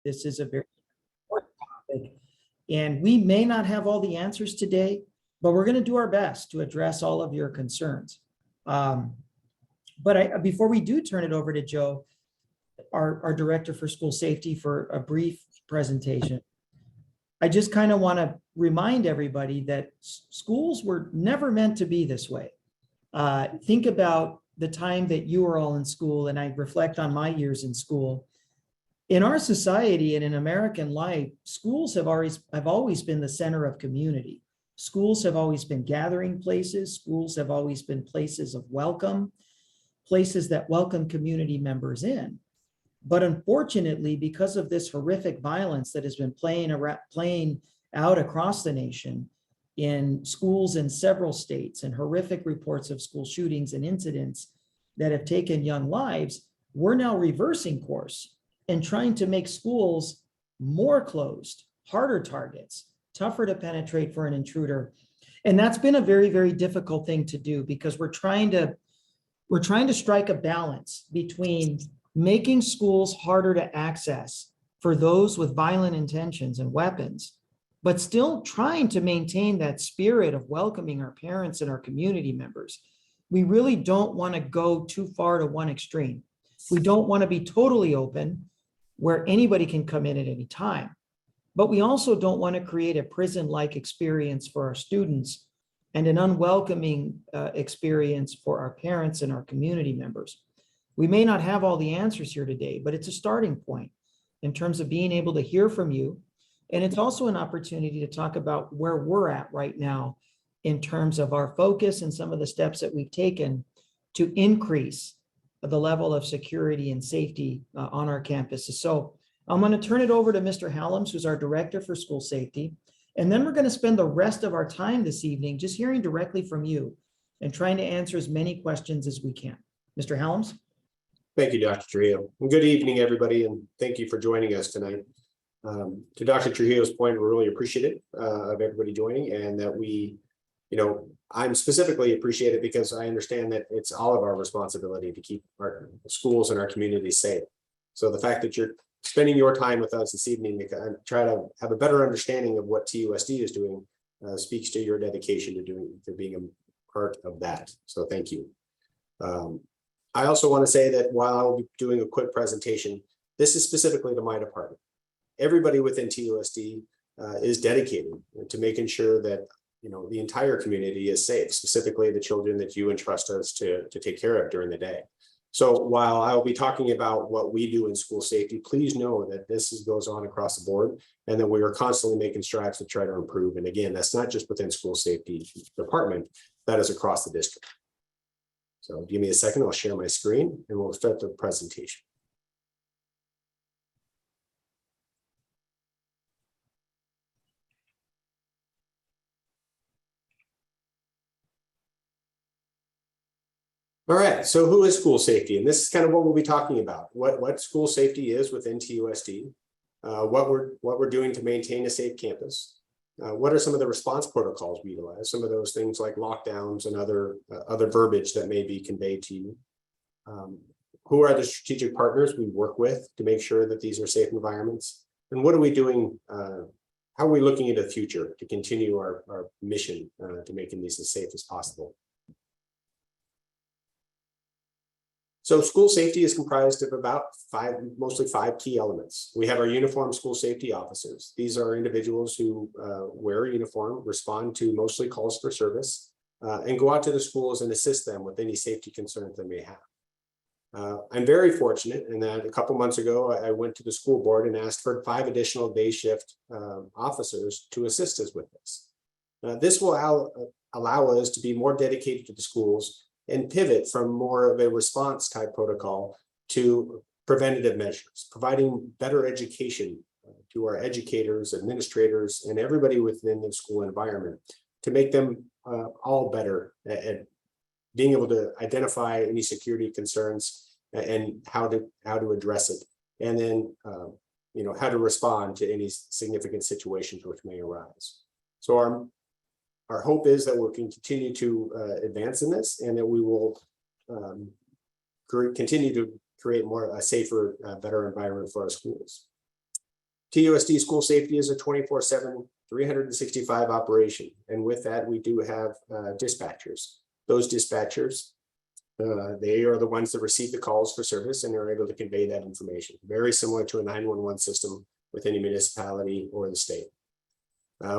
This is a very important topic, and we may not have all the answers today, but we're going to do our best to address all of your concerns. But before we do turn it over to Joe, our director for school safety, for a brief presentation, I just kind of want to remind everybody that schools were never meant to be this way. Think about the time that you were all in school, and I reflect on my years in school. In our society and in American life, schools have always been the center of community. Schools have always been gathering places. Schools have always been places of welcome, places that welcome community members in. But unfortunately, because of this horrific violence that has been playing out across the nation in schools in several states, and horrific reports of school shootings and incidents that have taken young lives, we're now reversing course and trying to make schools more closed, harder targets, tougher to penetrate for an intruder. And that's been a very, very difficult thing to do, because we're trying to strike a balance between making schools harder to access for those with violent intentions and weapons, but still trying to maintain that spirit of welcoming our parents and our community members. We really don't want to go too far to one extreme. We don't want to be totally open where anybody can come in at any time, but we also don't want to create a prison-like experience for our students and an unwelcoming experience for our parents and our community members. We may not have all the answers here today, but it's a starting point in terms of being able to hear from you. And it's also an opportunity to talk about where we're at right now in terms of our focus and some of the steps that we've taken to increase the level of security and safety on our campuses. So I'm going to turn it over to Mr. Hallams, who's our director for school safety. And then we're going to spend the rest of our time this evening just hearing directly from you and trying to answer as many questions as we can. Mr. Hallams? Thank you, Dr. Trujillo. And good evening, everybody, and thank you for joining us tonight. To Dr. Trujillo's point, we're really appreciative of everybody joining, and that I'm specifically appreciative because I understand that it's all of our responsibility to keep our schools and our communities safe. So the fact that you're spending your time with us this evening to try to have a better understanding of what TUSD is doing speaks to your dedication to being a part of that. So thank you. I also want to say that while I will be doing a quick presentation, this is specifically to my department. Everybody within TUSD is dedicated to making sure that the entire community is safe, specifically the children that you entrust us to take care of during the day. So while I'll be talking about what we do in school safety, please know that this goes on across the board, and that we are constantly making strides to try to improve. And again, that's not just within school safety department, that is across the district. So give me a second, I'll share my screen and we'll start the presentation. All right, so who is school safety? And this is kind of what we'll be talking about. What school safety is within TUSD, what we're doing to maintain a safe campus. What are some of the response protocols we utilize? Some of those things like lockdowns and other verbiage that may be conveyed to you. Who are the strategic partners we work with to make sure that these are safe environments? And what are we doing? How are we looking into the future to continue our mission to making these as safe as possible? So school safety is comprised of about mostly five key elements. We have our uniformed school safety officers. These are individuals who wear a uniform, respond to mostly calls for service, and go out to the schools and assist them with any safety concerns they may have. I'm very fortunate in that a couple months ago, I went to the school board and asked for 5 additional day shift officers to assist us with this. This will allow us to be more dedicated to the schools and pivot from more of a response type protocol to preventative measures, providing better education to our educators, administrators, and everybody within the school environment to make them all better at being able to identify any security concerns and how to address it, and then how to respond to any significant situations which may arise. So our hope is that we can continue to advance in this, and that we will continue to create a safer, better environment for our schools. TUSD school safety is a 24/7, 365 operation. And with that, we do have dispatchers. Those dispatchers, they are the ones that receive the calls for service and are able to convey that information. Very similar to a 911 system within a municipality or the state.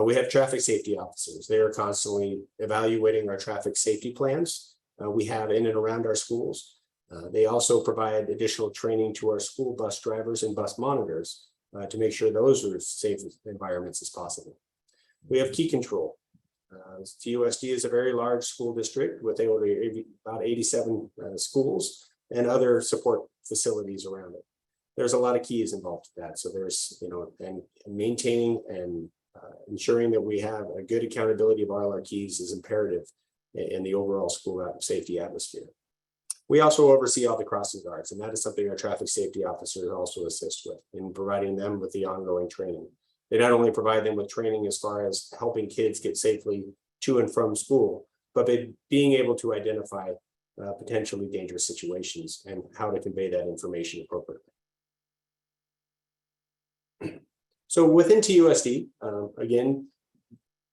We have traffic safety officers. They are constantly evaluating our traffic safety plans we have in and around our schools. They also provide additional training to our school bus drivers and bus monitors to make sure those are as safe environments as possible. We have key control. TUSD is a very large school district with about 87 schools and other support facilities around it. There's a lot of keys involved with that. So there's, and maintaining and ensuring that we have a good accountability of all our keys is imperative in the overall school safety atmosphere. We also oversee all the crossing guards, and that is something our traffic safety officers also assist with in providing them with the ongoing training. They not only provide them with training as far as helping kids get safely to and from school, but being able to identify potentially dangerous situations and how to convey that information appropriately. So within TUSD, again,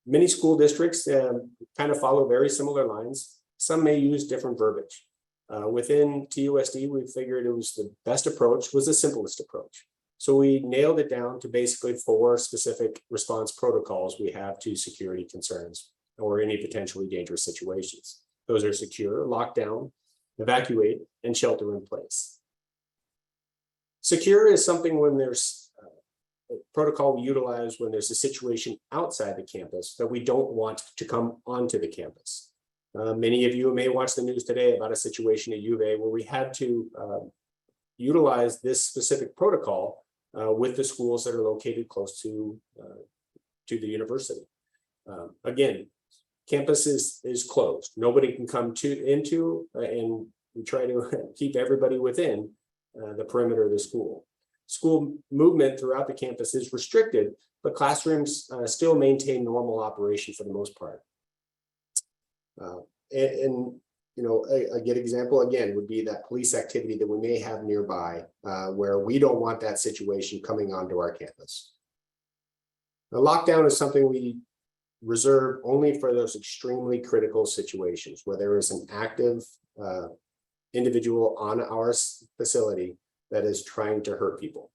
many school districts kind of follow very similar lines. Some may use different verbiage. Within TUSD, we figured it was the best approach was the simplest approach. So we nailed it down to basically 4 specific response protocols we have to security concerns or any potentially dangerous situations. Those are secure, lock down, evacuate, and shelter in place. Secure is something when there's a protocol we utilize when there's a situation outside the campus that we don't want to come onto the campus. Many of you may watch the news today about a situation at U of A where we had to utilize this specific protocol with the schools that are located close to the university. Again, campus is closed. Nobody can come into, and we try to keep everybody within the perimeter of the school. School movement throughout the campus is restricted, but classrooms still maintain normal operation for the most part. A good example again would be that police activity that we may have nearby where we don't want that situation coming onto our campus. The lockdown is something we reserve only for those extremely critical situations where there is an active individual on our facility that is trying to hurt people.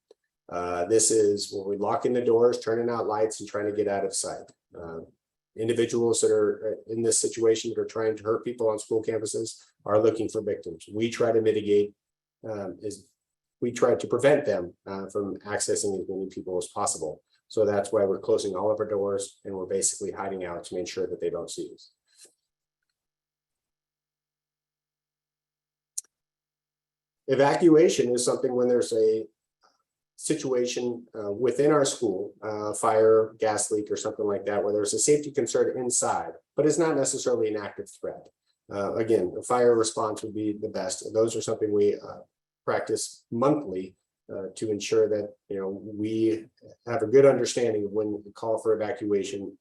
This is when we lock in the doors, turning out lights and trying to get out of sight. Individuals that are in this situation that are trying to hurt people on school campuses are looking for victims. We try to mitigate, we try to prevent them from accessing as many people as possible. So that's why we're closing all of our doors and we're basically hiding out to make sure that they don't see us. Evacuation is something when there's a situation within our school, fire, gas leak, or something like that, where there's a safety concern inside, but it's not necessarily an active threat. Again, the fire response would be the best. Those are something we practice monthly to ensure that we have a good understanding of when the call for evacuation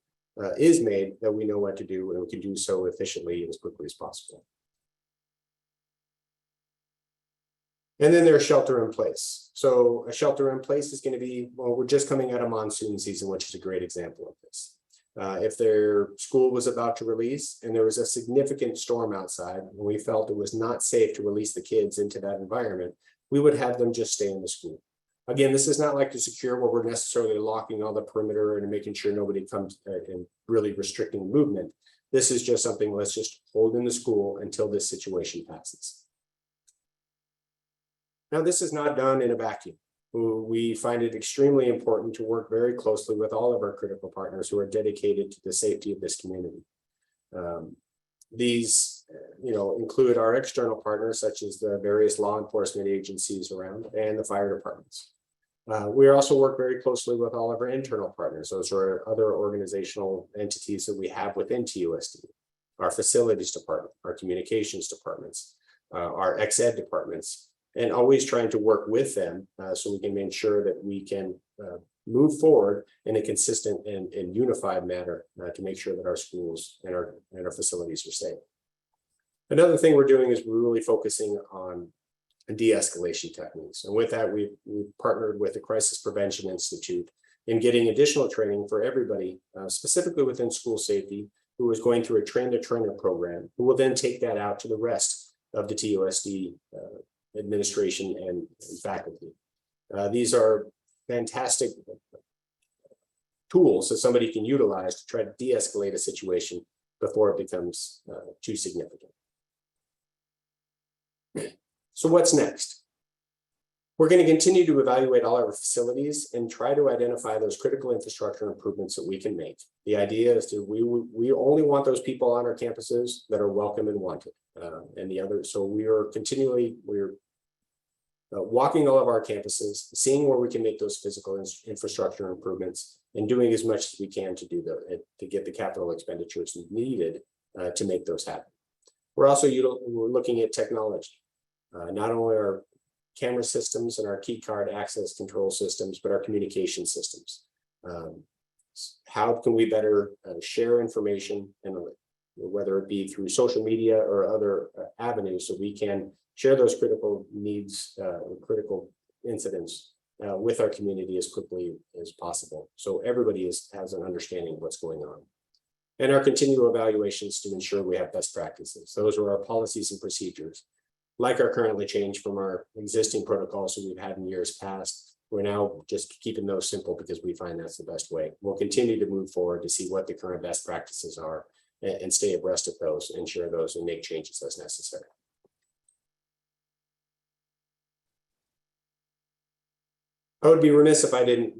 is made, that we know what to do and we can do so efficiently and as quickly as possible. And then there's shelter in place. So a shelter in place is going to be, well, we're just coming out of monsoon season, which is a great example of this. If their school was about to release and there was a significant storm outside and we felt it was not safe to release the kids into that environment, we would have them just stay in the school. Again, this is not like the secure where we're necessarily locking all the perimeter and making sure nobody comes and really restricting movement. This is just something, let's just hold in the school until this situation passes. Now, this is not done in a vacuum. We find it extremely important to work very closely with all of our critical partners who are dedicated to the safety of this community. These, include our external partners, such as the various law enforcement agencies around and the fire departments. We also work very closely with all of our internal partners. Those are other organizational entities that we have within TUSD, our facilities department, our communications departments, our ex-ed departments, and always trying to work with them so we can make sure that we can move forward in a consistent and unified manner to make sure that our schools and our facilities are safe. Another thing we're doing is we're really focusing on de-escalation techniques. And with that, we've partnered with the Crisis Prevention Institute in getting additional training for everybody, specifically within school safety, who is going through a train-the-trainer program, who will then take that out to the rest of the TUSD administration and faculty. These are fantastic tools that somebody can utilize to try to de-escalate a situation before it becomes too significant. So what's next? We're going to continue to evaluate all our facilities and try to identify those critical infrastructure improvements that we can make. The idea is we only want those people on our campuses that are welcome and wanted, and the other. So we're walking all of our campuses, seeing where we can make those physical infrastructure improvements, and doing as much as we can to do to get the capital expenditures needed to make those happen. We're also looking at technology, not only our camera systems and our key card access control systems, but our communication systems. How can we better share information, and whether it be through social media or other avenues, so we can share those critical needs, critical incidents with our community as quickly as possible, so everybody has an understanding of what's going on. And our continual evaluations to ensure we have best practices. Those are our policies and procedures, like our currently changed from our existing protocols that we've had in years past. We're now just keeping those simple because we find that's the best way. We'll continue to move forward to see what the current best practices are and stay abreast of those and share those and make changes as necessary. I would be remiss if I didn't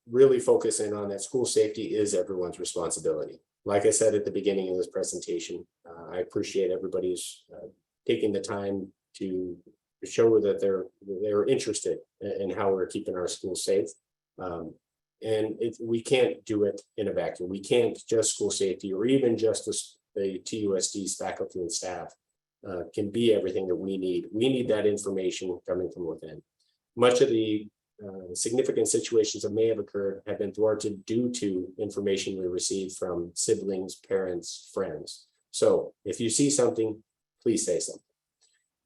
really focus in on that. School safety is everyone's responsibility. Like I said at the beginning of this presentation, I appreciate everybody's taking the time to show that they're interested in how we're keeping our schools safe. And we can't do it in a vacuum. We can't just school safety or even just the TUSD's faculty and staff can be everything that we need. We need that information coming from within. Much of the significant situations that may have occurred have been thwarted due to information we received from siblings, parents, friends. So if you see something, please say something.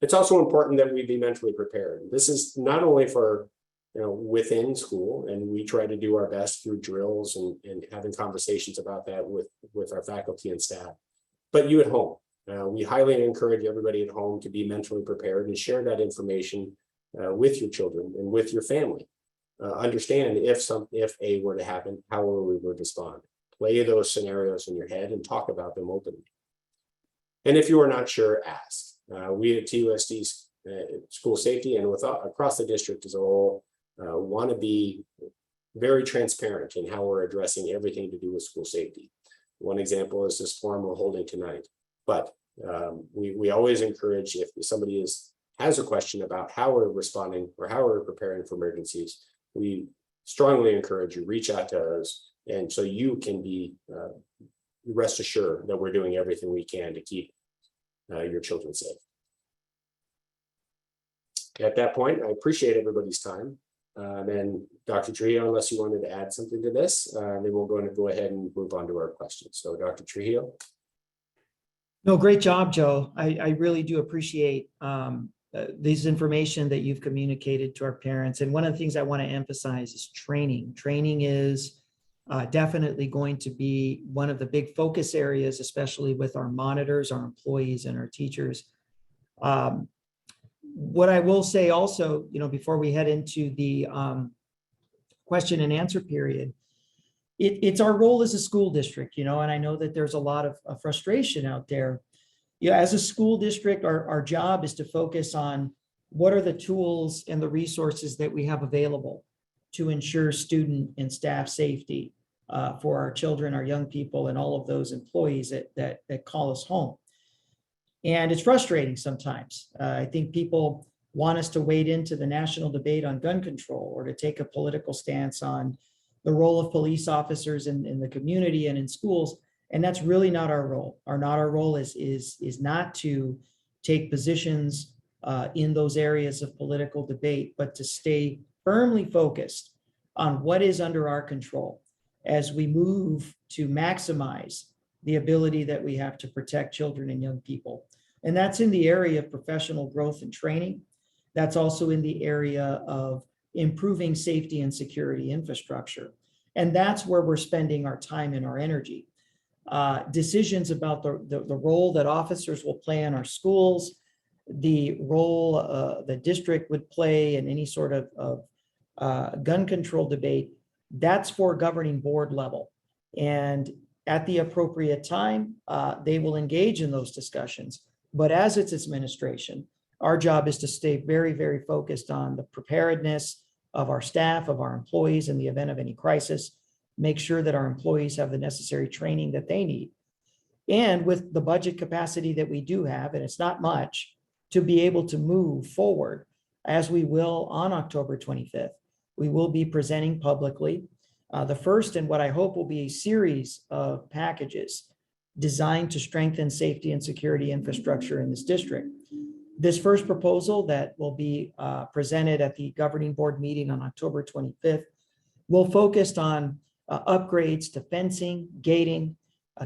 It's also important that we be mentally prepared. This is not only for within school, and we try to do our best through drills and having conversations about that with our faculty and staff, but you at home. We highly encourage everybody at home to be mentally prepared and share that information with your children and with your family. Understand if A were to happen, how we would respond. Play those scenarios in your head and talk about them openly. And if you are not sure, ask. We at TUSD's school safety and across the district as a whole want to be very transparent in how we're addressing everything to do with school safety. One example is this forum we're holding tonight. But we always encourage, if somebody has a question about how we're responding or how we're preparing for emergencies, we strongly encourage you reach out to us, and so you can be rest assured that we're doing everything we can to keep your children safe. At that point, I appreciate everybody's time. And Dr. Trujillo, unless you wanted to add something to this, then we're going to go ahead and move on to our questions. So Dr. Trujillo. No, great job, Joe. I really do appreciate this information that you've communicated to our parents. And one of the things I want to emphasize is training. Training is definitely going to be one of the big focus areas, especially with our monitors, our employees, and our teachers. What I will say also, before we head into the question and answer period, it's our role as a school district, and I know that there's a lot of frustration out there. As a school district, our job is to focus on what are the tools and the resources that we have available to ensure student and staff safety for our children, our young people, and all of those employees that call us home. And it's frustrating sometimes. I think people want us to wade into the national debate on gun control or to take a political stance on the role of police officers in the community and in schools. And that's really not our role. Our role is not to take positions in those areas of political debate, but to stay firmly focused on what is under our control as we move to maximize the ability that we have to protect children and young people. And that's in the area of professional growth and training. That's also in the area of improving safety and security infrastructure. And that's where we're spending our time and our energy. Decisions about the role that officers will play in our schools, the role the district would play in any sort of gun control debate, that's for governing board level. And at the appropriate time, they will engage in those discussions. But as its administration, our job is to stay very, very focused on the preparedness of our staff, of our employees in the event of any crisis, make sure that our employees have the necessary training that they need. And with the budget capacity that we do have, and it's not much, to be able to move forward as we will on October 25th. We will be presenting publicly the first and what I hope will be a series of packages designed to strengthen safety and security infrastructure in this district. This first proposal that will be presented at the governing board meeting on October 25th will focus on upgrades to fencing, gating,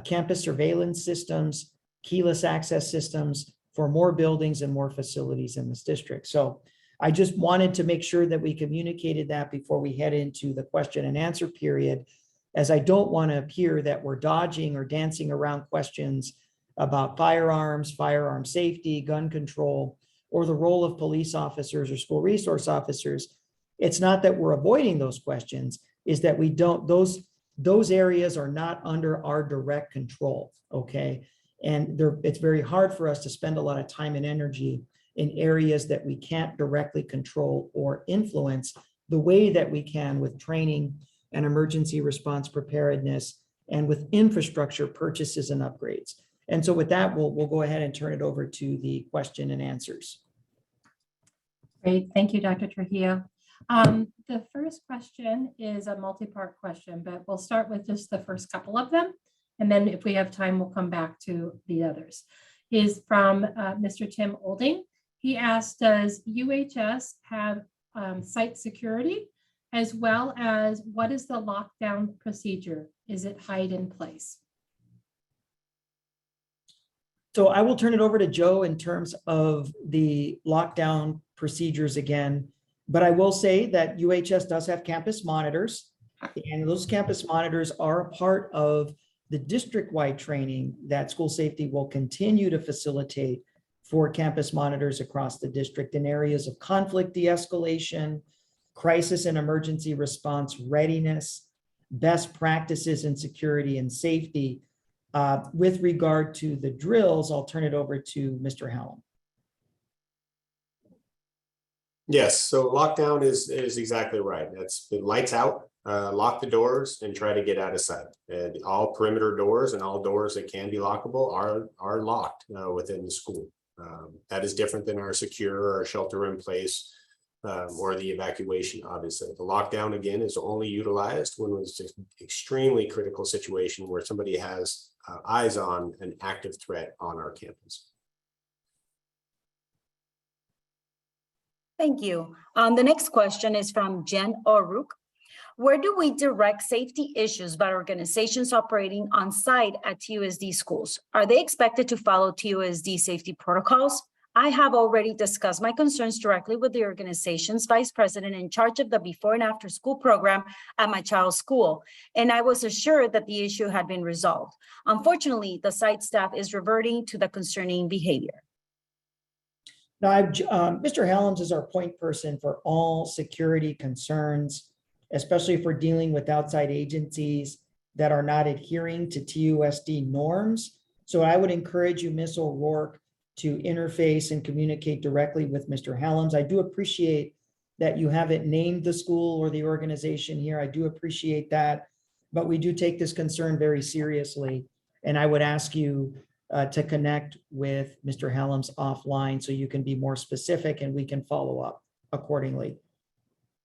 campus surveillance systems, keyless access systems for more buildings and more facilities in this district. So I just wanted to make sure that we communicated that before we head into the question and answer period, as I don't want to appear that we're dodging or dancing around questions about firearms, firearm safety, gun control, or the role of police officers or school resource officers. It's not that we're avoiding those questions, is that we don't, those areas are not under our direct control, okay? And it's very hard for us to spend a lot of time and energy in areas that we can't directly control or influence the way that we can with training and emergency response preparedness and with infrastructure purchases and upgrades. And so with that, we'll go ahead and turn it over to the question and answers. Great, thank you, Dr. Trujillo. The first question is a multi-part question, but we'll start with just the first couple of them. And then if we have time, we'll come back to the others. Is from Mr. Tim Olding. He asked, does UHS have site security, as well as what is the lockdown procedure? Is it hide in place? So I will turn it over to Joe in terms of the lockdown procedures again, but I will say that UHS does have campus monitors, and those campus monitors are a part of the district-wide training that school safety will continue to facilitate for campus monitors across the district in areas of conflict de-escalation, crisis and emergency response readiness, best practices in security and safety. With regard to the drills, I'll turn it over to Mr. Hallam. Yes, so lockdown is exactly right. That's the lights out, lock the doors and try to get out of sight. And all perimeter doors and all doors that can be lockable are locked within the school. That is different than our secure or shelter in place or the evacuation, obviously. The lockdown, again, is only utilized when it's just extremely critical situation where somebody has eyes on an active threat on our campus. Thank you. The next question is from Jen O'Rourke. Where do we direct safety issues by organizations operating on site at TUSD schools? Are they expected to follow TUSD safety protocols? I have already discussed my concerns directly with the organization's vice president in charge of the before and after school program at my child's school, and I was assured that the issue had been resolved. Unfortunately, the site staff is reverting to the concerning behavior. Now, Mr. Helms is our point person for all security concerns, especially if we're dealing with outside agencies that are not adhering to TUSD norms. So I would encourage you, Ms. O'Rourke, to interface and communicate directly with Mr. Helms. I do appreciate that you haven't named the school or the organization here. I do appreciate that, but we do take this concern very seriously. And I would ask you to connect with Mr. Helms offline so you can be more specific and we can follow up accordingly.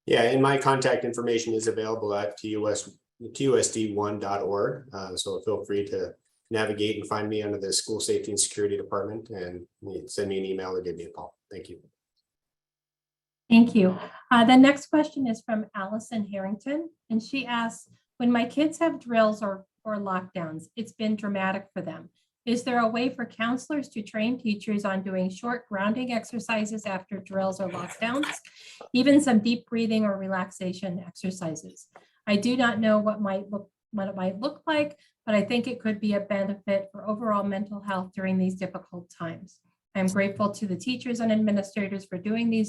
Yeah, and my contact information is available at TUSD1.org. So feel free to navigate and find me under the School Safety and Security Department and send me an email or give me a call. Thank you. Thank you. The next question is from Allison Harrington, and she asks, when my kids have drills or lockdowns, it's been dramatic for them. Is there a way for counselors to train teachers on doing short grounding exercises after drills or lockdowns, even some deep breathing or relaxation exercises? I do not know what it might look like, but I think it could be a benefit for overall mental health during these difficult times. I'm grateful to the teachers and administrators for doing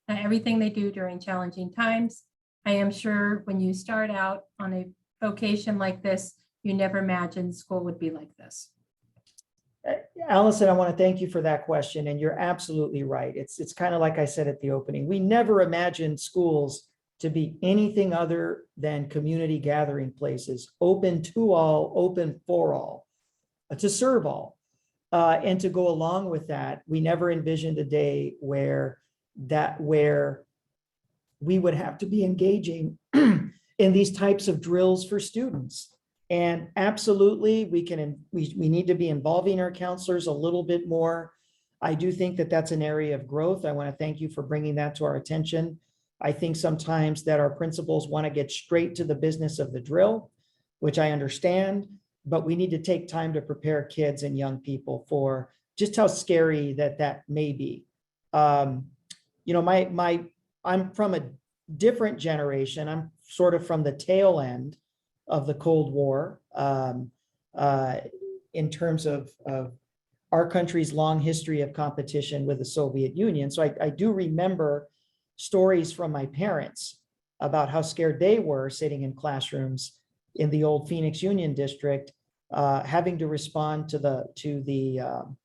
everything they do during challenging times. I am sure when you start out on a vocation like this, you never imagined school would be like this. Allison, I want to thank you for that question. And you're absolutely right. It's kind of like I said at the opening. We never imagined schools to be anything other than community gathering places, open to all, open for all, to serve all. And to go along with that, we never envisioned a day where we would have to be engaging in these types of drills for students. And absolutely, we need to be involving our counselors a little bit more. I do think that that's an area of growth. I want to thank you for bringing that to our attention. I think sometimes that our principals want to get straight to the business of the drill, which I understand, but we need to take time to prepare kids and young people for just how scary that may be. You know, I'm from a different generation. I'm sort of from the tail end of the Cold War in terms of our country's long history of competition with the Soviet Union. So I do remember stories from my parents about how scared they were sitting in classrooms in the old Phoenix Union District, having to respond to the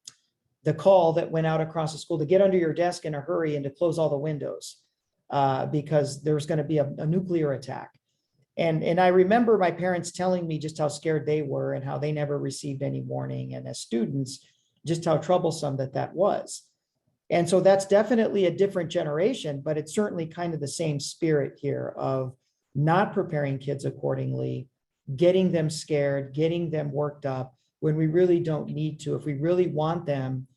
call that went out across the school to get under your desk in a hurry and to close all the windows because there was going to be a nuclear attack. And I remember my parents telling me just how scared they were and how they never received any warning. And as students, just how troublesome that was. And so that's definitely a different generation, but it's certainly kind of the same spirit here of not preparing kids accordingly, getting them scared, getting them worked up when we really don't need to. If we really want them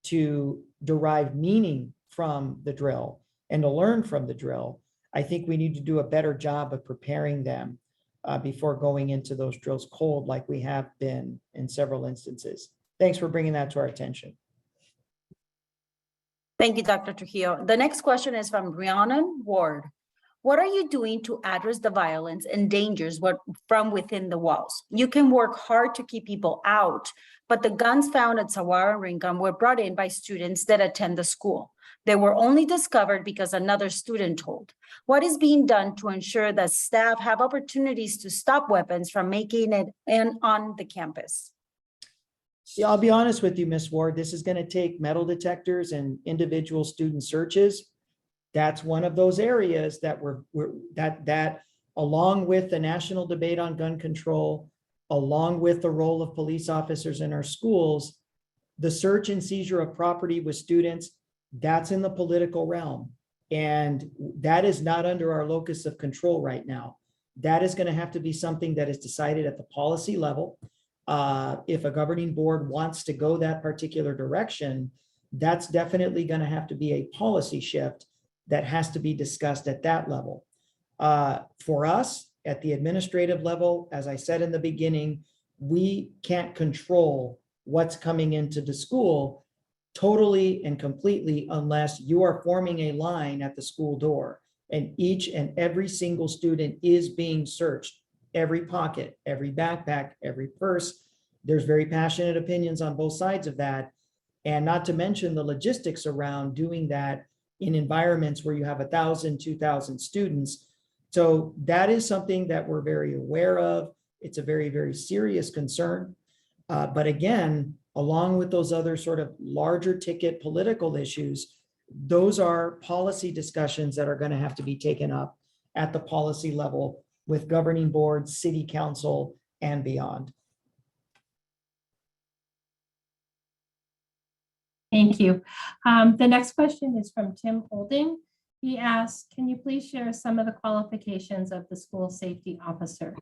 to derive meaning from the drill and to learn from the drill, I think we need to do a better job of preparing them before going into those drills cold like we have been in several instances. Thanks for bringing that to our attention. Thank you, Dr. Trujillo. The next question is from Rhiannon Ward. What are you doing to address the violence and dangers from within the walls? You can work hard to keep people out, but the guns found at Saguaro and Rincon were brought in by students that attend the school. They were only discovered because another student told. What is being done to ensure that staff have opportunities to stop weapons from making it in on the campus? Yeah, I'll be honest with you, Ms. Ward, this is going to take metal detectors and individual student searches. That's one of those areas that along with the national debate on gun control, along with the role of police officers in our schools, the search and seizure of property with students, that's in the political realm. And that is not under our locus of control right now. That is going to have to be something that is decided at the policy level. If a governing board wants to go that particular direction, that's definitely going to have to be a policy shift that has to be discussed at that level. For us, at the administrative level, as I said in the beginning, we can't control what's coming into the school totally and completely unless you are forming a line at the school door and each and every single student is being searched. Every pocket, every backpack, every purse. There's very passionate opinions on both sides of that. And not to mention the logistics around doing that in environments where you have 1,000, 2,000 students. So that is something that we're very aware of. It's a very, very serious concern. But again, along with those other sort of larger ticket political issues, those are policy discussions that are going to have to be taken up at the policy level with governing boards, city council, and beyond. Thank you. The next question is from Tim Holding. He asks, can you please share some of the qualifications of the school safety officer?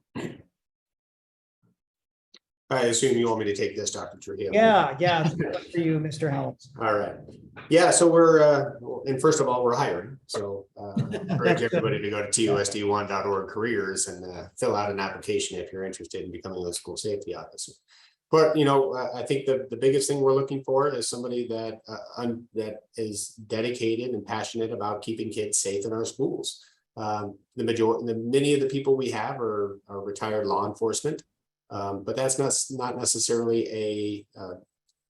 I assume you want me to take this, Dr. Trujillo. Yeah, it's good for you, Mr. Helms. All right. Yeah, so we're, and first of all, we're hiring. So encourage everybody to go to TUSD1.org careers and fill out an application if you're interested in becoming a school safety officer. But, you know, I think the biggest thing we're looking for is somebody that is dedicated and passionate about keeping kids safe in our schools. Many of the people we have are retired law enforcement, but that's not necessarily a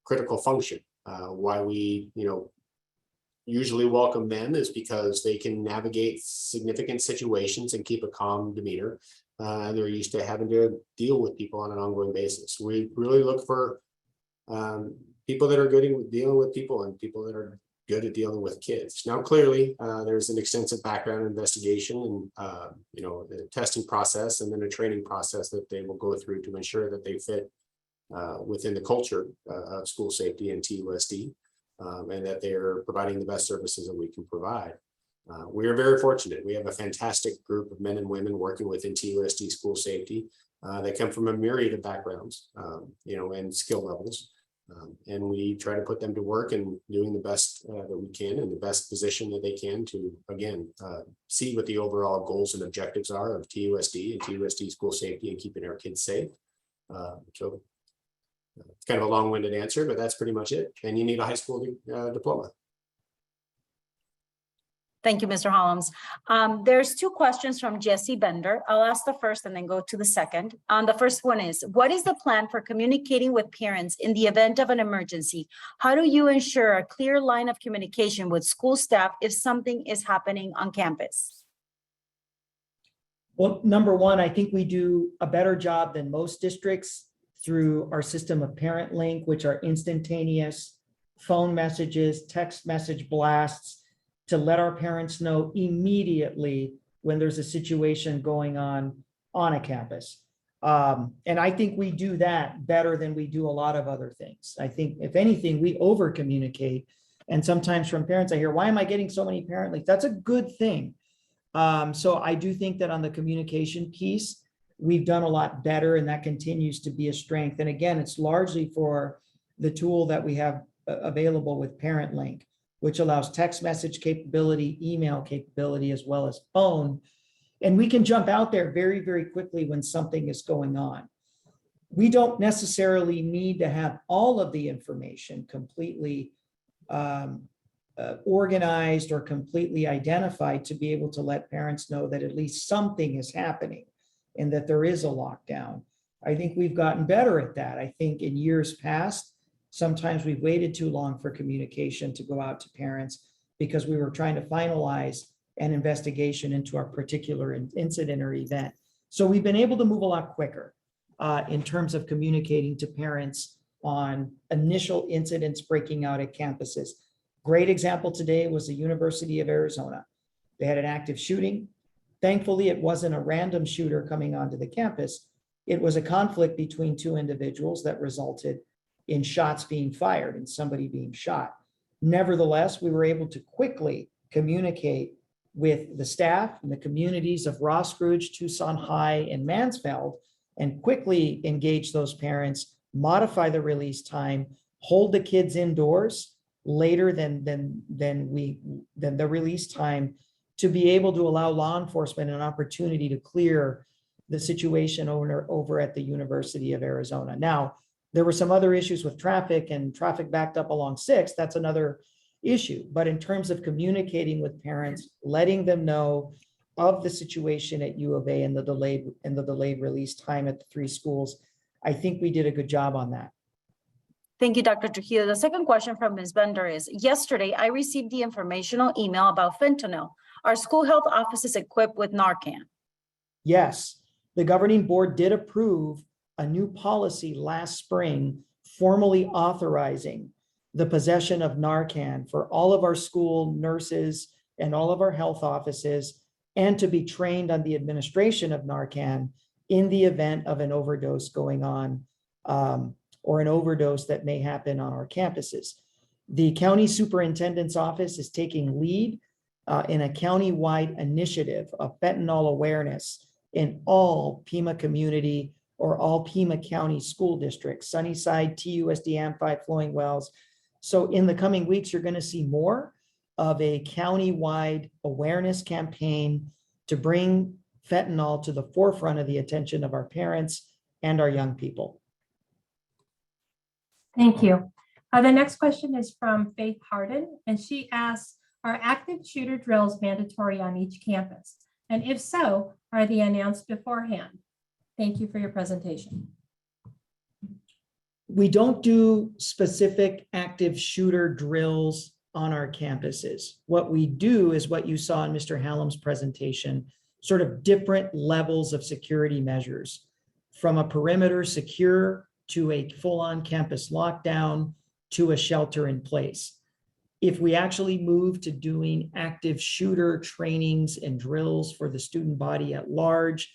critical function. Why we, usually welcome them is because they can navigate significant situations and keep a calm demeanor. They're used to having to deal with people on an ongoing basis. We really look for people that are good at dealing with people and people that are good at dealing with kids. Now, clearly, there's an extensive background investigation and, the testing process and then a training process that they will go through to ensure that they fit within the culture of school safety and TUSD, and that they're providing the best services that we can provide. We are very fortunate. We have a fantastic group of men and women working within TUSD school safety that come from a myriad of backgrounds, and skill levels. And we try to put them to work and doing the best that we can in the best position that they can to, again, see what the overall goals and objectives are of TUSD and TUSD school safety and keeping our kids safe. So it's kind of a long-winded answer, but that's pretty much it. And you need a high school diploma. Thank you, Mr. Hollums. There's two questions from Jesse Bender. I'll ask the first and then go to the second. The first one is, what is the plan for communicating with parents in the event of an emergency? How do you ensure a clear line of communication with school staff if something is happening on campus? Well, number one, I think we do a better job than most districts through our system of Parent Link, which are instantaneous phone messages, text message blasts, to let our parents know immediately when there's a situation going on a campus. And I think we do that better than we do a lot of other things. I think if anything, we over communicate. And sometimes from parents, I hear, why am I getting so many parent links? That's a good thing. So I do think that on the communication piece, we've done a lot better, and that continues to be a strength. And again, it's largely for the tool that we have available with Parent Link, which allows text message capability, email capability, as well as phone. And we can jump out there very, very quickly when something is going on. We don't necessarily need to have all of the information completely organized or completely identified to be able to let parents know that at least something is happening and that there is a lockdown. I think we've gotten better at that. I think in years past, sometimes we've waited too long for communication to go out to parents because we were trying to finalize an investigation into our particular incident or event. So we've been able to move a lot quicker in terms of communicating to parents on initial incidents breaking out at campuses. Great example today was the University of Arizona. They had an active shooting. Thankfully, it wasn't a random shooter coming onto the campus. It was a conflict between two individuals that resulted in shots being fired and somebody being shot. Nevertheless, we were able to quickly communicate with the staff and the communities of Ross Rouge, Tucson High, and Mansfield, and quickly engage those parents, modify the release time, hold the kids indoors later than the release time, to be able to allow law enforcement an opportunity to clear the situation over at the University of Arizona. Now, there were some other issues with traffic, and traffic backed up along 6th. That's another issue. But in terms of communicating with parents, letting them know of the situation at U of A and the delayed release time at the 3 schools, I think we did a good job on that. Thank you, Dr. Trujillo. The second question from Ms. Bender is, yesterday I received the informational email about fentanyl. Are school health offices equipped with Narcan? Yes, the governing board did approve a new policy last spring, formally authorizing the possession of Narcan for all of our school nurses and all of our health offices, and to be trained on the administration of Narcan in the event of an overdose going on, or an overdose that may happen on our campuses. The county superintendent's office is taking lead in a county-wide initiative of fentanyl awareness in all Pima community or all Pima County school districts, Sunnyside, TUSD, Amphi, Flowing Wells. So in the coming weeks, you're going to see more of a county-wide awareness campaign to bring fentanyl to the forefront of the attention of our parents and our young people. Thank you. The next question is from Faith Harden, and she asks, are active shooter drills mandatory on each campus? And if so, are they announced beforehand? Thank you for your presentation. We don't do specific active shooter drills on our campuses. What we do is what you saw in Mr. Hallam's presentation, sort of different levels of security measures, from a perimeter secure to a full-on campus lockdown to a shelter in place. If we actually move to doing active shooter trainings and drills for the student body at large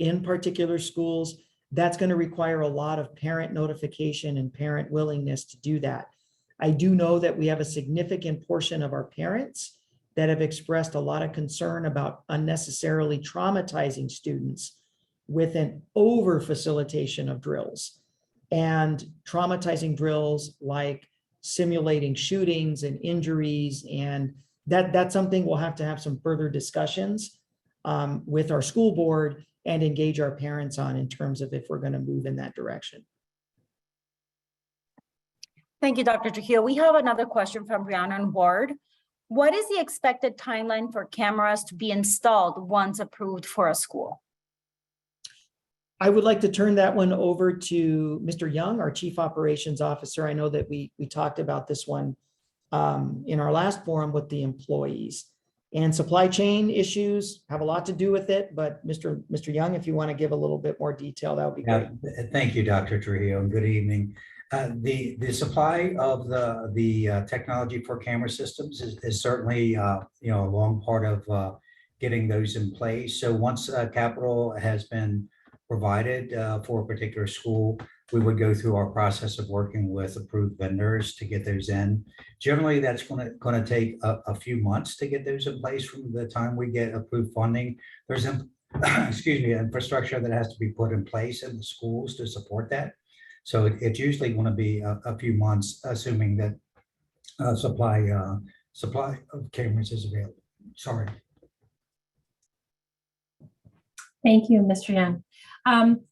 in particular schools, that's going to require a lot of parent notification and parent willingness to do that. I do know that we have a significant portion of our parents that have expressed a lot of concern about unnecessarily traumatizing students with an over facilitation of drills, and traumatizing drills like simulating shootings and injuries. And that's something we'll have to have some further discussions with our school board and engage our parents on in terms of if we're going to move in that direction. Thank you, Dr. Trujillo. We have another question from Rhiannon Ward. What is the expected timeline for cameras to be installed once approved for a school? I would like to turn that one over to Mr. Young, our Chief Operations Officer. I know that we talked about this one in our last forum with the employees. And supply chain issues have a lot to do with it, but Mr. Young, if you want to give a little bit more detail, that would be great. Thank you, Dr. Trujillo, and good evening. The supply of the technology for camera systems is certainly a long part of getting those in place. So once capital has been provided for a particular school, we would go through our process of working with approved vendors to get those in. Generally, that's going to take a few months to get those in place from the time we get approved funding. There's infrastructure that has to be put in place in the schools to support that. So it's usually going to be a few months, assuming that supply of cameras is available. Sorry. Thank you, Mr. Young.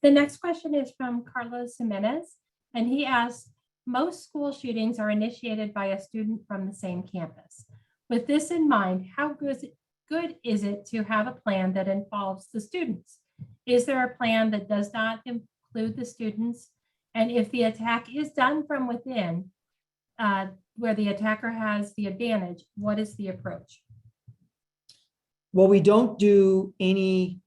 The next question is from Carlos Jimenez, and he asks, most school shootings are initiated by a student from the same campus. With this in mind, how good is it to have a plan that involves the students? Is there a plan that does not include the students? And if the attack is done from within, where the attacker has the advantage, what is the approach? Well, we don't do any,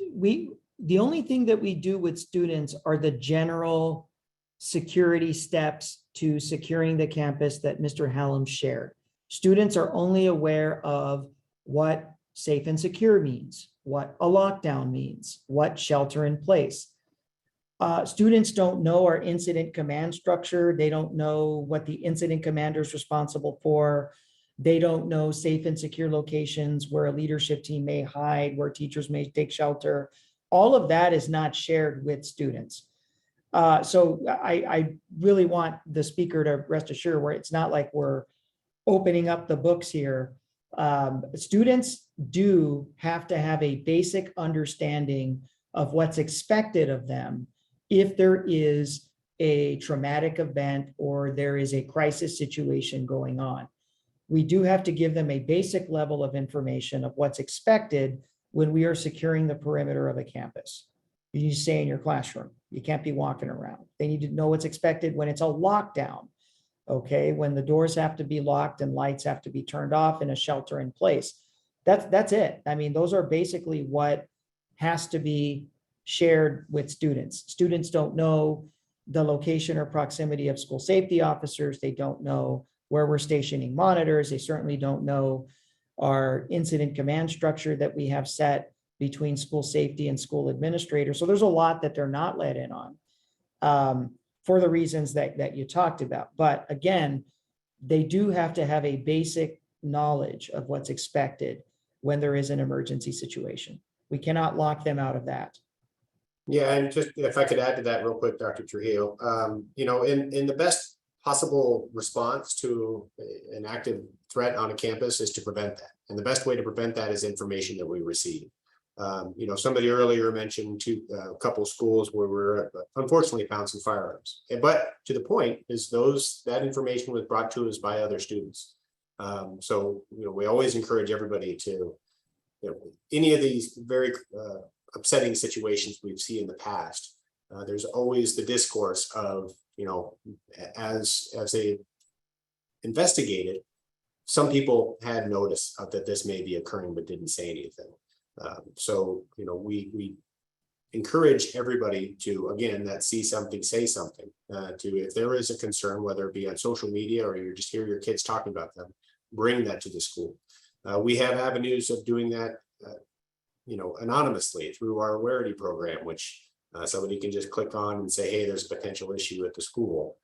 the only thing that we do with students are the general security steps to securing the campus that Mr. Hallam shared. Students are only aware of what safe and secure means, what a lockdown means, what shelter in place. Students don't know our incident command structure. They don't know what the incident commander is responsible for. They don't know safe and secure locations where a leadership team may hide, where teachers may take shelter. All of that is not shared with students. So I really want the speaker to rest assured where it's not like we're opening up the books here. Students do have to have a basic understanding of what's expected of them if there is a traumatic event or there is a crisis situation going on. We do have to give them a basic level of information of what's expected when we are securing the perimeter of a campus. You need to stay in your classroom. You can't be walking around. They need to know what's expected when it's a lockdown, okay? When the doors have to be locked and lights have to be turned off in a shelter in place. That's it. I mean, those are basically what has to be shared with students. Students don't know the location or proximity of school safety officers. They don't know where we're stationing monitors. They certainly don't know our incident command structure that we have set between school safety and school administrators. So there's a lot that they're not let in on for the reasons that you talked about. But again, they do have to have a basic knowledge of what's expected when there is an emergency situation. We cannot lock them out of that. Yeah, and just if I could add to that real quick, Dr. Trujillo, in the best possible response to an active threat on a campus is to prevent that. And the best way to prevent that is information that we receive. Somebody earlier mentioned a couple schools where we're unfortunately found some firearms. But to the point is that information was brought to us by other students. So we always encourage everybody to any of these very upsetting situations we've seen in the past, there's always the discourse of, as they investigated, some people had notice of that this may be occurring but didn't say anything. So we encourage everybody to, again, that see something, say something. If there is a concern, whether it be on social media or you just hear your kids talking about them, bring that to the school. We have avenues of doing that, anonymously through our Awarity program, which somebody can just click on and say, hey, there's a potential issue at the school.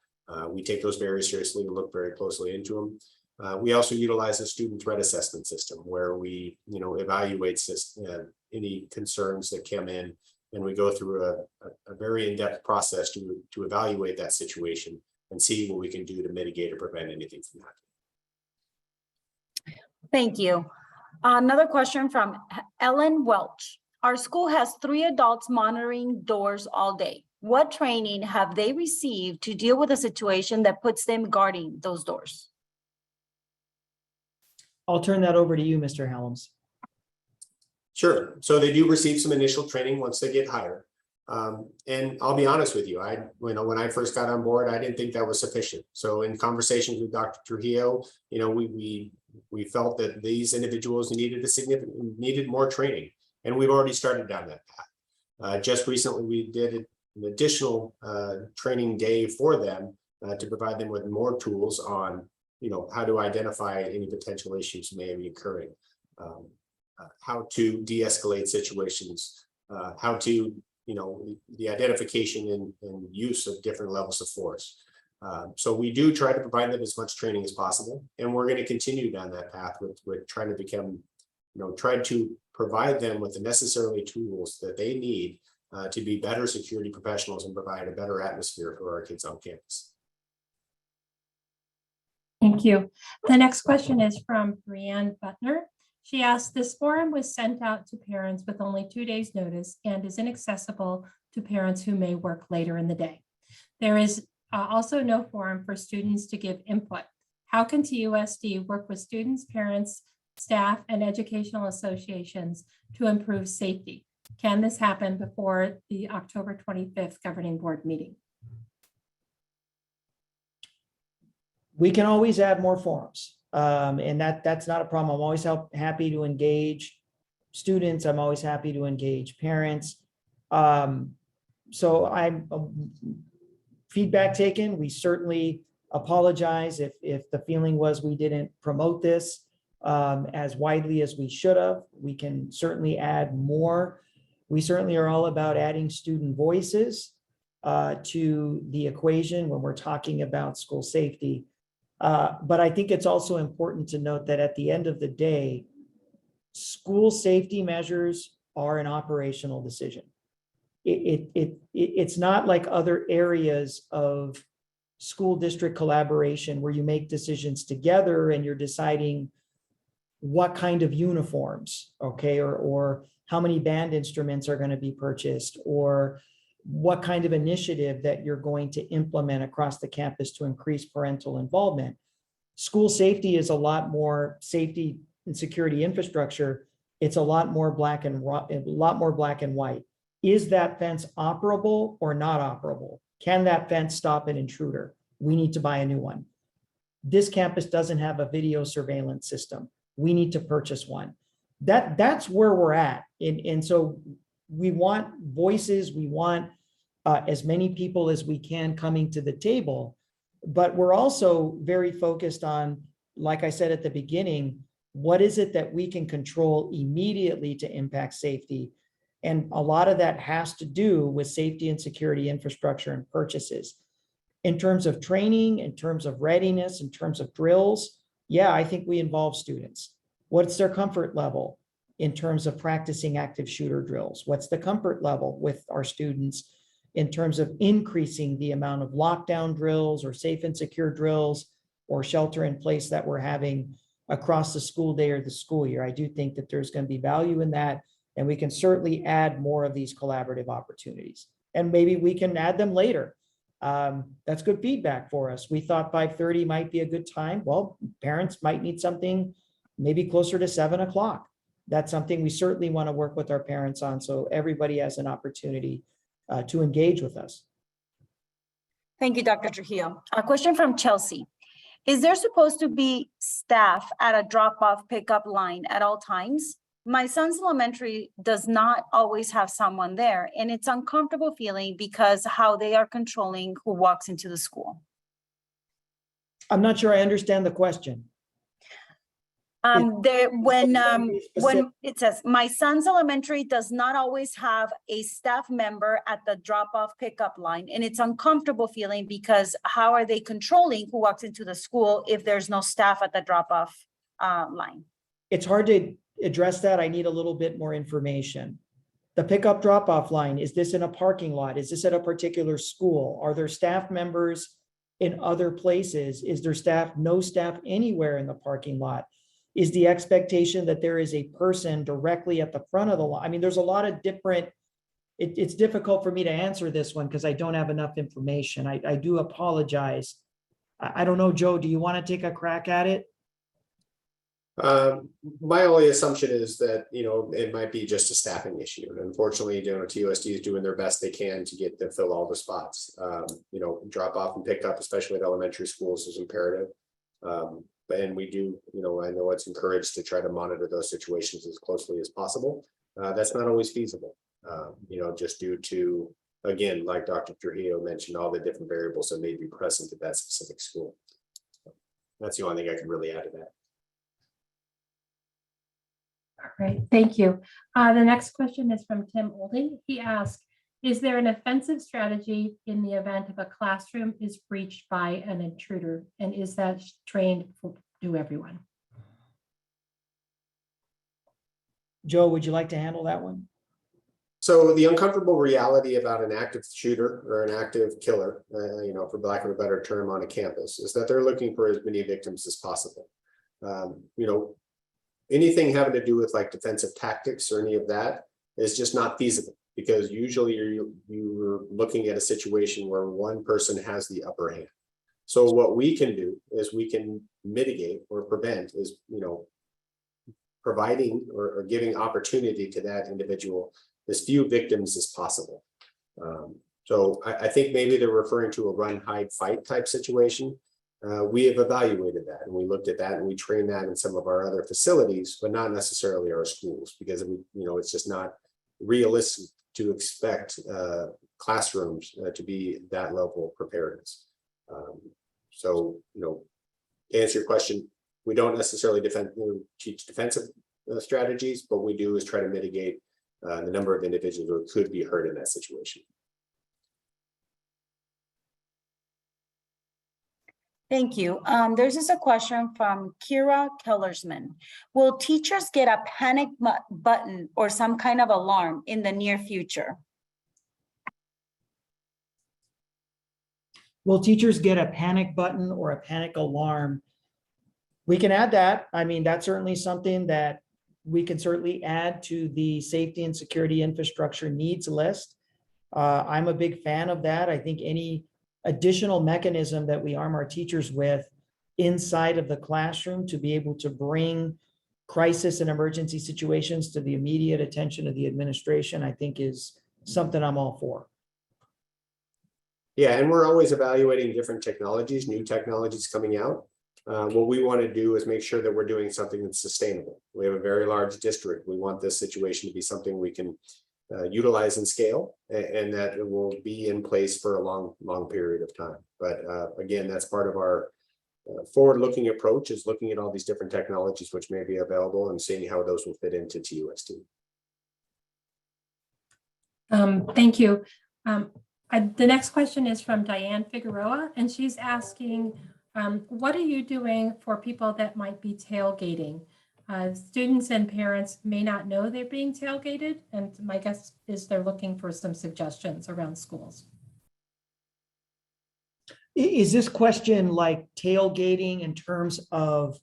We take those very seriously and look very closely into them. We also utilize a student threat assessment system where we, evaluate any concerns that come in, and we go through a very in-depth process to evaluate that situation and see what we can do to mitigate or prevent anything from that. Thank you. Another question from Ellen Welch. Our school has 3 adults monitoring doors all day. What training have they received to deal with a situation that puts them guarding those doors? I'll turn that over to you, Mr. Helms. Sure. So they do receive some initial training once they get hired. And I'll be honest with you, when I first got on board, I didn't think that was sufficient. So in conversations with Dr. Trujillo, we felt that these individuals needed more training, and we've already started down that path. Just recently, we did an additional training day for them to provide them with more tools on, how to identify any potential issues may be occurring, how to de-escalate situations, how to, the identification and use of different levels of force. So we do try to provide them as much training as possible, and we're going to continue down that path with trying to become, try to provide them with the necessary tools that they need to be better security professionals and provide a better atmosphere for our kids on campus. Thank you. The next question is from Brianne Butner. She asked, this forum was sent out to parents with only 2 days notice and is inaccessible to parents who may work later in the day. There is also no forum for students to give input. How can TUSD work with students, parents, staff, and educational associations to improve safety? Can this happen before the October 25th governing board meeting? We can always add more forums. And that's not a problem. I'm always happy to engage students. I'm always happy to engage parents. So I'm feedback taken. We certainly apologize if the feeling was we didn't promote this as widely as we should have. We can certainly add more. We certainly are all about adding student voices to the equation when we're talking about school safety. But I think it's also important to note that at the end of the day, school safety measures are an operational decision. It's not like other areas of school district collaboration where you make decisions together and you're deciding what kind of uniforms, okay, or how many band instruments are going to be purchased, or what kind of initiative that you're going to implement across the campus to increase parental involvement. School safety is a lot more safety and security infrastructure. It's a lot more black and white. Is that fence operable or not operable? Can that fence stop an intruder? We need to buy a new one. This campus doesn't have a video surveillance system. We need to purchase one. That's where we're at. And so we want voices, we want as many people as we can coming to the table, but we're also very focused on, like I said at the beginning, what is it that we can control immediately to impact safety? And a lot of that has to do with safety and security infrastructure and purchases. In terms of training, in terms of readiness, in terms of drills, yeah, I think we involve students. What's their comfort level in terms of practicing active shooter drills? What's the comfort level with our students in terms of increasing the amount of lockdown drills or safe and secure drills or shelter in place that we're having across the school day or the school year? I do think that there's going to be value in that, and we can certainly add more of these collaborative opportunities. And maybe we can add them later. That's good feedback for us. We thought 5:30 might be a good time. Well, parents might need something maybe closer to 7 o'clock. that's something we certainly want to work with our parents on. So everybody has an opportunity to engage with us. Thank you, Dr. Trujillo. A question from Chelsea. Is there supposed to be staff at a drop-off pickup line at all times? My son's elementary does not always have someone there, and it's uncomfortable feeling because how they are controlling who walks into the school. I'm not sure I understand the question. When it says, my son's elementary does not always have a staff member at the drop-off pickup line, and it's uncomfortable feeling because how are they controlling who walks into the school if there's no staff at the drop-off line? It's hard to address that. I need a little bit more information. The pickup drop-off line, is this in a parking lot? Is this at a particular school? Are there staff members in other places? Is there no staff anywhere in the parking lot? Is the expectation that there is a person directly at the front of the line? I mean, there's a lot of different, it's difficult for me to answer this one because I don't have enough information. I do apologize. I don't know, Joe, do you want to take a crack at it? My only assumption is that, it might be just a staffing issue. And unfortunately, TUSD is doing their best they can to fill all the spots. Drop off and pick up, especially at elementary schools, is imperative. And we do, I know it's encouraged to try to monitor those situations as closely as possible. That's not always feasible, just due to, again, like Dr. Trujillo mentioned, all the different variables that may be present at that specific school. That's the only thing I can really add to that. All right, thank you. The next question is from Tim Olding. He asked, is there an offensive strategy in the event of a classroom is breached by an intruder? And is that trained to everyone? Joe, would you like to handle that one? So the uncomfortable reality about an active shooter or an active killer, for lack of a better term, on a campus is that they're looking for as many victims as possible. Anything having to do with like defensive tactics or any of that is just not feasible, because usually you're looking at a situation where one person has the upper hand. So what we can do is we can mitigate or prevent is, providing or giving opportunity to that individual as few victims as possible. So I think maybe they're referring to a run, hide, fight type situation. We have evaluated that and we looked at that and we train that in some of our other facilities, but not necessarily our schools, because it's just not realistic to expect classrooms to be that level of preparedness. To answer your question, we don't necessarily teach defensive strategies, but we do is try to mitigate the number of individuals who could be hurt in that situation. Thank you. There's just a question from Kira Kellersman. Will teachers get a panic button or some kind of alarm in the near future? Will teachers get a panic button or a panic alarm? We can add that. I mean, that's certainly something that we can certainly add to the safety and security infrastructure needs list. I'm a big fan of that. I think any additional mechanism that we arm our teachers with inside of the classroom to be able to bring crisis and emergency situations to the immediate attention of the administration, I think is something I'm all for. Yeah, and we're always evaluating different technologies, new technologies coming out. What we want to do is make sure that we're doing something that's sustainable. We have a very large district. We want this situation to be something we can utilize and scale, and that it will be in place for a long period of time. But again, that's part of our forward-looking approach, is looking at all these different technologies which may be available and seeing how those will fit into TUSD. Thank you. The next question is from Diane Figueroa, and she's asking, what are you doing for people that might be tailgating? Students and parents may not know they're being tailgated, and my guess is they're looking for some suggestions around schools. Is this question like tailgating in terms of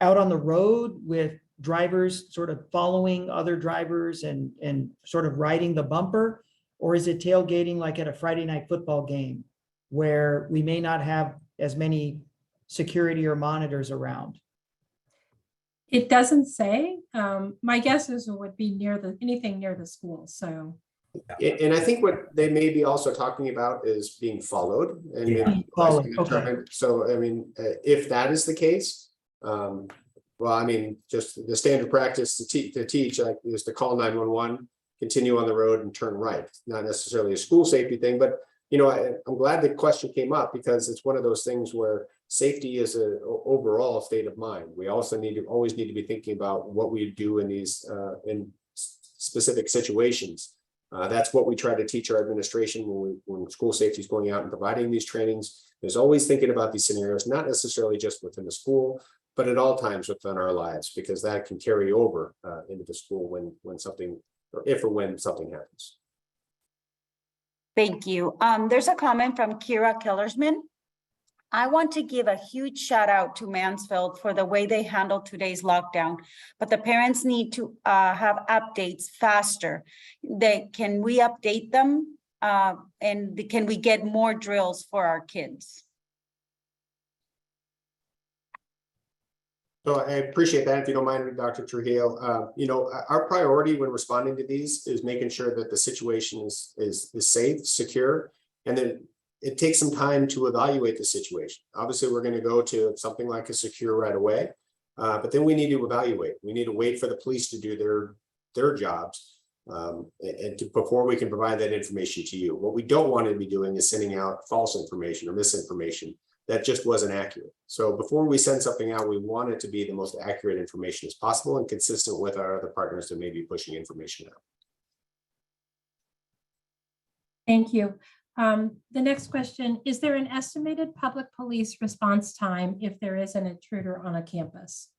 out on the road with drivers sort of following other drivers and sort of riding the bumper? Or is it tailgating like at a Friday night football game where we may not have as many security or monitors around? It doesn't say. My guess is it would be anything near the school, so. And I think what they may be also talking about is being followed and Yeah. maybe Followed, requesting okay. determined. So, I mean, if that is the case, well, I mean, just the standard practice to teach is to call 911, continue on the road and turn right. Not necessarily a school safety thing, but you know, I'm glad the question came up because it's one of those things where safety is an overall state of mind. We also always need to be thinking about what we do in these in specific situations. That's what we try to teach our administration when school safety is going out and providing these trainings. There's always thinking about these scenarios, not necessarily just within the school, but at all times within our lives, because that can carry over into the school when something, or if or when something happens. Thank you. There's a comment from Kira Kellersman. I want to give a huge shout out to Mansfield for the way they handled today's lockdown, but the parents need to have updates faster. Can we update them? And can we get more drills for our kids? So I appreciate that. If you don't mind, Dr. Trujillo, you know, our priority when responding to these is making sure that the situation is safe, secure, and then it takes some time to evaluate the situation. Obviously, we're going to go to something like a secure right away, but then we need to evaluate. We need to wait for the police to do their jobs before we can provide that information to you. What we don't want to be doing is sending out false information or misinformation that just wasn't accurate. So before we send something out, we want it to be the most accurate information as possible and consistent with our other partners that may be pushing information out. Thank you. The next question, is there an estimated public police response time if there is an intruder on a campus?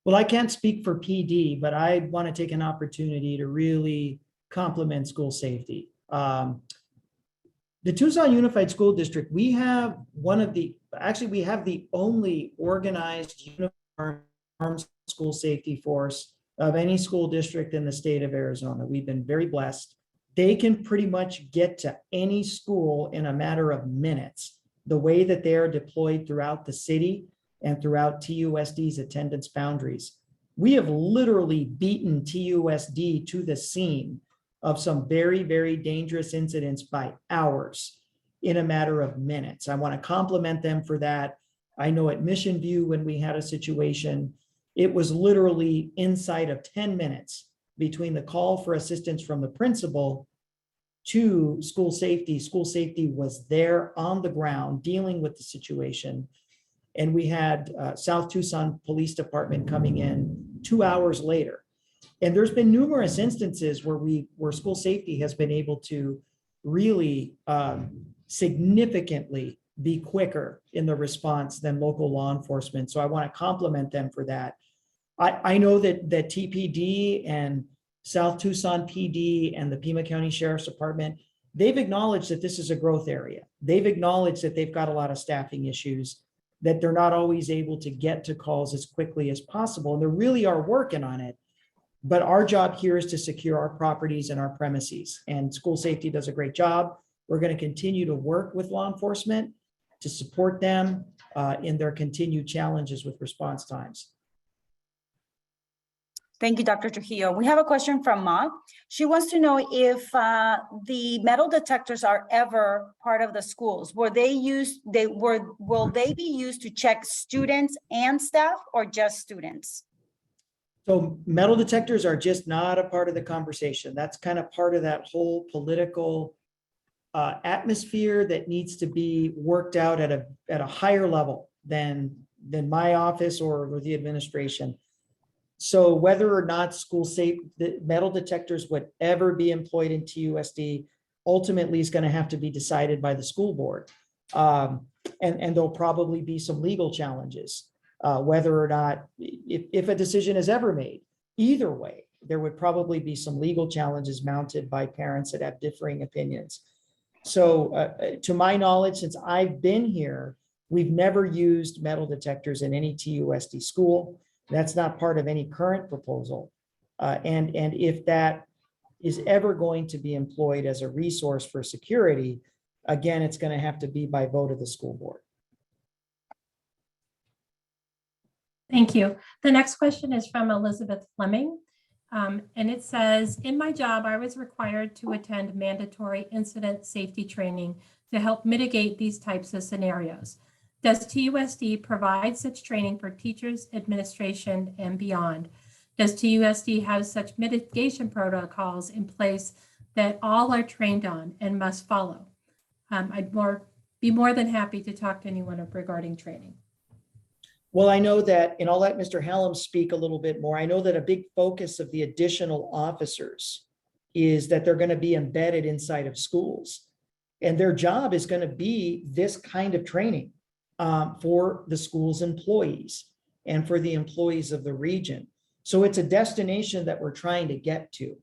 Well, I can't speak for PD, but I want to take an opportunity to really compliment school safety. The Tucson Unified School District, we have we have the only organized uniformed school safety force of any school district in the state of Arizona. We've been very blessed. They can pretty much get to any school in a matter of minutes, the way that they are deployed throughout the city and throughout TUSD's attendance boundaries. We have literally beaten TUSD to the scene of some very, very dangerous incidents by hours in a matter of minutes. I want to compliment them for that. I know at Mission View, when we had a situation, it was literally inside of 10 minutes between the call for assistance from the principal to school safety. School safety was there on the ground dealing with the situation. And we had South Tucson Police Department coming in 2 hours later. And there's been numerous instances where school safety has been able to really significantly be quicker in the response than local law enforcement. So I want to compliment them for that. I know that TPD and South Tucson PD and the Pima County Sheriff's Department, they've acknowledged that this is a growth area. They've acknowledged that they've got a lot of staffing issues, that they're not always able to get to calls as quickly as possible. And they really are working on it. But our job here is to secure our properties and our premises, and school safety does a great job. We're going to continue to work with law enforcement to support them in their continued challenges with response times. Thank you, Dr. Trujillo. We have a question from Ma. She wants to know if the metal detectors are ever part of the schools. Will they be used to check students and staff or just students? So metal detectors are just not a part of the conversation. That's kind of part of that whole political atmosphere that needs to be worked out at a higher level than my office or the administration. So whether or not the metal detectors would ever be employed in TUSD ultimately is going to have to be decided by the school board. And there'll probably be some legal challenges. Whether or not, if a decision is ever made, either way, there would probably be some legal challenges mounted by parents that have differing opinions. So to my knowledge, since I've been here, we've never used metal detectors in any TUSD school. That's not part of any current proposal. And if that is ever going to be employed as a resource for security, again, it's going to have to be by vote of the school board. Thank you. The next question is from Elizabeth Fleming. And it says, in my job, I was required to attend mandatory incident safety training to help mitigate these types of scenarios. Does TUSD provide such training for teachers, administration, and beyond? Does TUSD have such mitigation protocols in place that all are trained on and must follow? I'd be more than happy to talk to anyone regarding training. Well, I know that, and I'll let Mr. Hallam speak a little bit more. I know that a big focus of the additional officers is that they're going to be embedded inside of schools. And their job is going to be this kind of training for the school's employees and for the employees of the region. So it's a destination that we're trying to get to.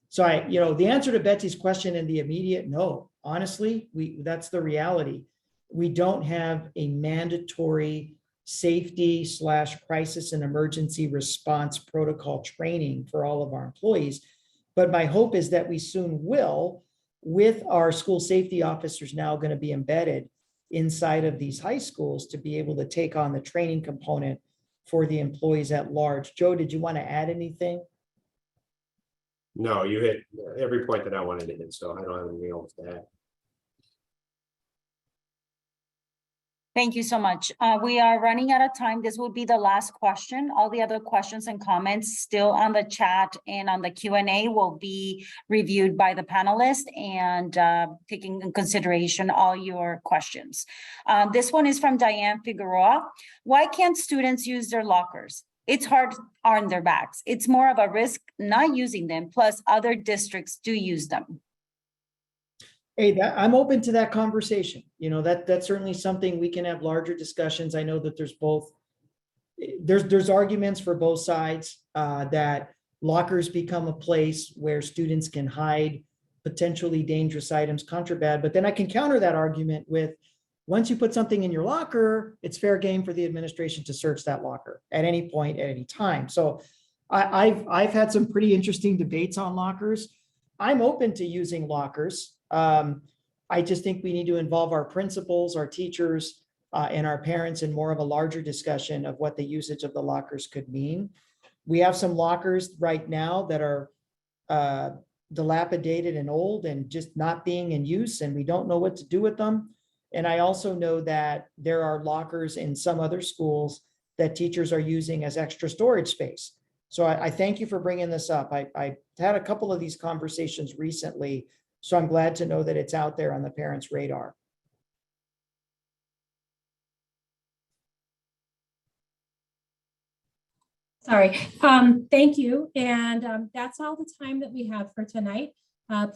So the answer to Betsy's question in the immediate, no, honestly, that's the reality. We don't have a mandatory safety/crisis and emergency response protocol training for all of our employees. But my hope is that we soon will, with our school safety officers now going to be embedded inside of these high schools, to be able to take on the training component for the employees at large. Joe, did you want to add anything? No, you hit every point that I wanted to hit, so I don't have anything else to add. Thank you so much. We are running out of time. This will be the last question. All the other questions and comments still on the chat and on the Q&A will be reviewed by the panelists and taking in consideration all your questions. This one is from Diane Figueroa. Why can't students use their lockers? It's hard on their backs. It's more of a risk not using them, plus other districts do use them. Hey, I'm open to that conversation. That's certainly something we can have larger discussions. I know that there's arguments for both sides that lockers become a place where students can hide potentially dangerous items, contraband. But then I can counter that argument with, once you put something in your locker, it's fair game for the administration to search that locker at any point, at any time. So I've had some pretty interesting debates on lockers. I'm open to using lockers. I just think we need to involve our principals, our teachers, and our parents in more of a larger discussion of what the usage of the lockers could mean. We have some lockers right now that are dilapidated and old and just not being in use, and we don't know what to do with them. And I also know that there are lockers in some other schools that teachers are using as extra storage space. So I thank you for bringing this up. I had a couple of these conversations recently, so I'm glad to know that it's out there on the parents' radar. Sorry. Thank you. And that's all the time that we have for tonight.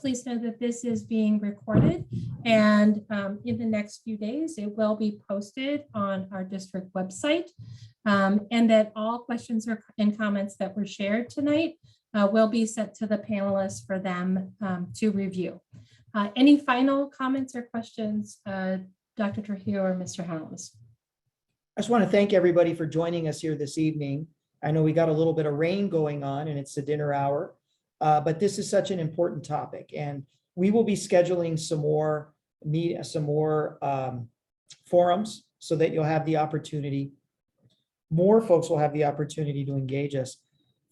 Please know that this is being recorded, and in the next few days, it will be posted on our district website, and that all questions and comments that were shared tonight will be sent to the panelists for them to review. Any final comments or questions, Dr. Trujillo or Mr. Helms? I just want to thank everybody for joining us here this evening. I know we got a little bit of rain going on and it's the dinner hour, but this is such an important topic, and we will be scheduling some more forums so that you'll have the opportunity, more folks will have the opportunity to engage us.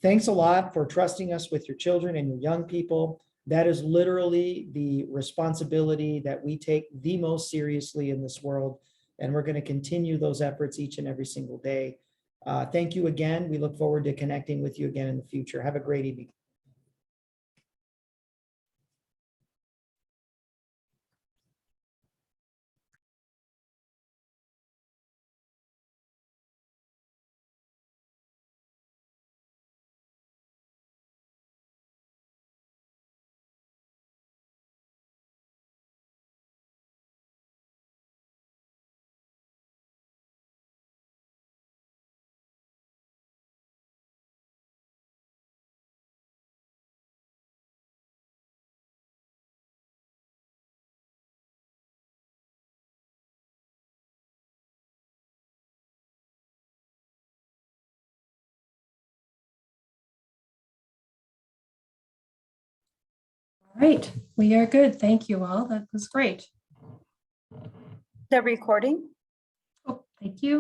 Thanks a lot for trusting us with your children and your young people. That is literally the responsibility that we take the most seriously in this world, and we're going to continue those efforts each and every single day. Thank you again. We look forward to connecting with you again in the future. Have a great evening. All right, we are good. Thank you all. That was great. The recording? Oh, thank you.